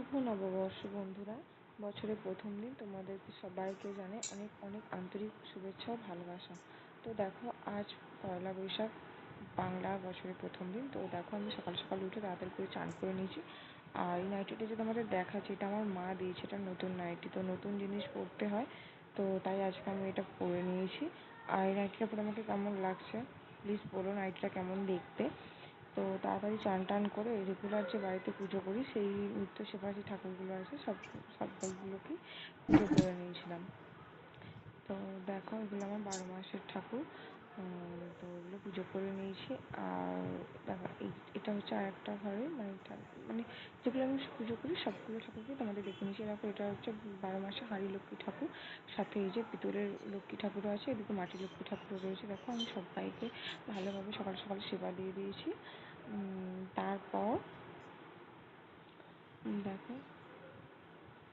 শুভ নববর্ষ বন্ধুরা। বছরের প্রথম দিন তোমাদেরকে সবাইকে জানাই অনেক অনেক আন্তরিক শুভেচ্ছা ও ভালোবাসা। তো দেখো, আজ পয়লা বৈশাখ, বাংলা বছরের প্রথম দিন। তো দেখো, আমি সকাল সকাল উঠে তাড়াতাড়ি করে চান করে নিয়েছি। আর এই নাইটিটা যে তোমাদের দেখাচ্ছি, এটা আমার মা দিয়েছে। এটা নতুন নাইটি, তো নতুন জিনিস পরতে হয়, তো তাই আজকে আমি এটা পরে নিয়েছি। আর এই নাইটিটা পরে আমাকে কেমন লাগছে প্লিজ বলো, নাইটিটা কেমন দেখতে। তো তাড়াতাড়ি চান টান করে রেগুলার যে বাড়িতে পুজো করি, সেই নিত্য সেবা যে ঠাকুরগুলো আছে সবগুলোকেই পুজো করে নিয়েছিলাম। তো দেখো, এগুলো আমার 12 মাসের ঠাকুর। তো এগুলো পুজো করে নিয়েছি। আর দেখো, এটা হচ্ছে আর একটা ঘরে, মানে যেগুলো আমি পুজো করি সবগুলো ঠাকুরকে তোমাদের দেখে নিয়েছি। দেখো, এটা হচ্ছে 12 মাসে হাঁড়ি লক্ষ্মী ঠাকুর, সাথে এই যে পিতলের লক্ষ্মী ঠাকুরও আছে, এদিকে মাটির লক্ষ্মী ঠাকুরও রয়েছে। দেখো, আমি সবাইকে ভালোভাবে সকাল সকাল সেবা দিয়ে দিয়েছি। তারপর দেখো,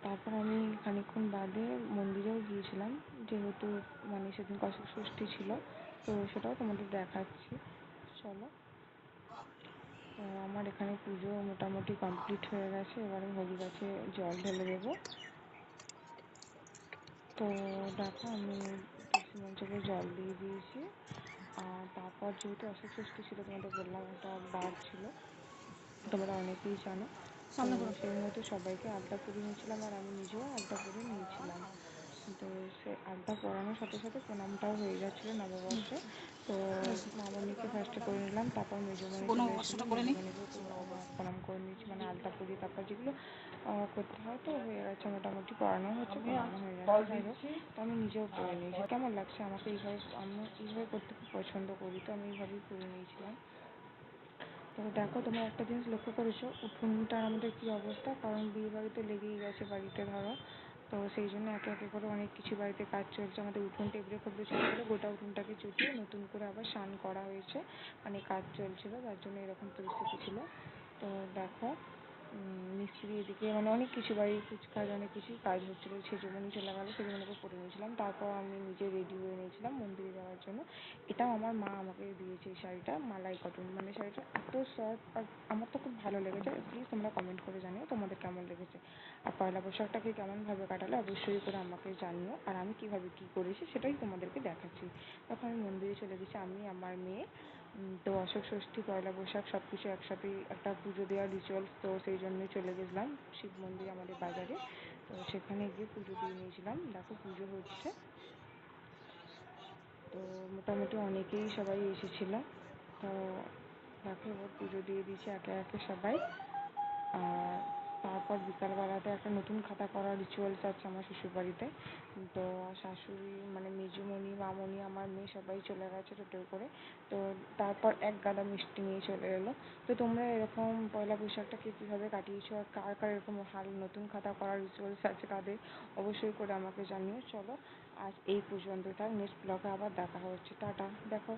তারপর আমি খানিকক্ষণ বাদে মন্দিরেও গিয়েছিলাম, যেহেতু মানে সেদিন অশোক ষষ্ঠী ছিল, তো সেটাও তোমাদের দেখাচ্ছি। চলো। আমার এখানে পুজো মোটামুটি কমপ্লিট হয়ে গেছে। এবারে হরি গাছে জল ঢেলে দেবো। তো দেখো, আমি তুলসী মঞ্চকে জল দিয়ে দিয়েছি। আর তারপর যেহেতু অশোক ষষ্ঠী ছিল, তোমাদের বললাম একটা বার ছিল, তোমরা অনেকেই জানো। তো সেই মতো সবাইকে আলতা পরিয়ে নিয়েছিলাম, আর আমি নিজেও আলতা পরে নিয়েছিলাম। তো সে আলতা পরানোর সাথে সাথে প্রণামটাও হয়ে যাচ্ছিলো নববর্ষে। তো মামনিকে ফার্স্টে করে নিলাম, তারপর মেজোমণি চলে এসেছিলো, মেজোমণিকেও প্রণাম করে নিয়েছি, মানে আলতা পরিয়ে তারপর যেগুলো করতে হয়। তো হয়ে গেছে, মোটামুটি পড়ানো হচ্ছে, প্রণাম হয়ে যাচ্ছে। যাই হোক, তো আমি নিজেও করে নিয়েছি। কেমন লাগছে আমাকে এইভাবে, আমি এইভাবে করতে খুব পছন্দ করি, তো আমি এইভাবেই করে নিয়েছিলাম। তো দেখো, তোমরা একটা জিনিস লক্ষ্য করেছো, উঠোনটার আমাদের কি অবস্থা, কারণ বিয়ে বাড়ি তো লেগেই গেছে বাড়িতে ধরো। তো সেই জন্য একে একে করে অনেক কিছু বাড়িতে কাজ চলছে। আমাদের উঠোন টেবড়ে খুবড়ে চলে গেলে, গোটা উঠোনটাকে চুটিয়ে নতুন করে আবার স্নান করা হয়েছে, মানে কাজ চলছিল, যার জন্য এরকম পরিস্থিতি ছিল। তো দেখো, মিস্ত্রি এদিকে মানে অনেক কিছু, বাড়ির কুচকাজ অনেক কিছুই কাজ হচ্ছিলো। সেজুমণি চলে গেলো, সেজুমণিকে পরে নিয়েছিলাম। তারপর আমি নিজে রেডি হয়ে নিয়েছিলাম মন্দিরে যাওয়ার জন্য। এটাও আমার মা আমাকে দিয়েছে, এই শাড়িটা মালাই কটন, মানে শাড়িটা এত সফট, আর আমার তো খুব ভালো লেগেছে। প্লিজ তোমরা কমেন্ট করে জানিও তোমাদের কেমন লেগেছে। আর পয়লা বৈশাখটাকে কেমনভাবে কাটালে অবশ্যই করে আমাকে জানিও। আর আমি কীভাবে কী করেছি সেটাই তোমাদেরকে দেখাচ্ছি। তখন আমি মন্দিরে চলে গেছি, আমি আমার মেয়ে। তো অশোক ষষ্ঠী, পয়লা বৈশাখ সব কিছু একসাথেই একটা পুজো দেওয়ার রিচুয়ালস, তো সেই জন্যই চলে গেছিলাম শিব মন্দির আমাদের বাজারে। তো সেখানে গিয়ে পুজো দিয়ে নিয়েছিলাম। দেখো, পুজো হচ্ছে, তো মোটামুটি অনেকেই সবাই এসেছিল। তো দেখো, এবার পুজো দিয়ে দিয়েছি একে একে সবাই। আর তারপর বিকালবেলাতে একটা নতুন খাতা করার রিচুয়ালস আছে আমার শ্বশুরবাড়িতে। তো শাশুড়ি মানে মেজুমণি, মামনি, আমার মেয়ে সবাই চলে গেছে টোটো করে। তো তারপর এক গাদা মিষ্টি নিয়ে চলে এলো। তো তোমরা এরকম পয়লা বৈশাখটাকে কীভাবে কাটিয়েছো, আর কার কার এরকম নতুন খাতা করার রিচুয়ালস আছে তাদের অবশ্যই করে আমাকে জানিও। চলো, আজ এই পর্যন্ত, তার নেক্সট ব্লগে আবার দেখা হচ্ছে। টাটা। দেখো।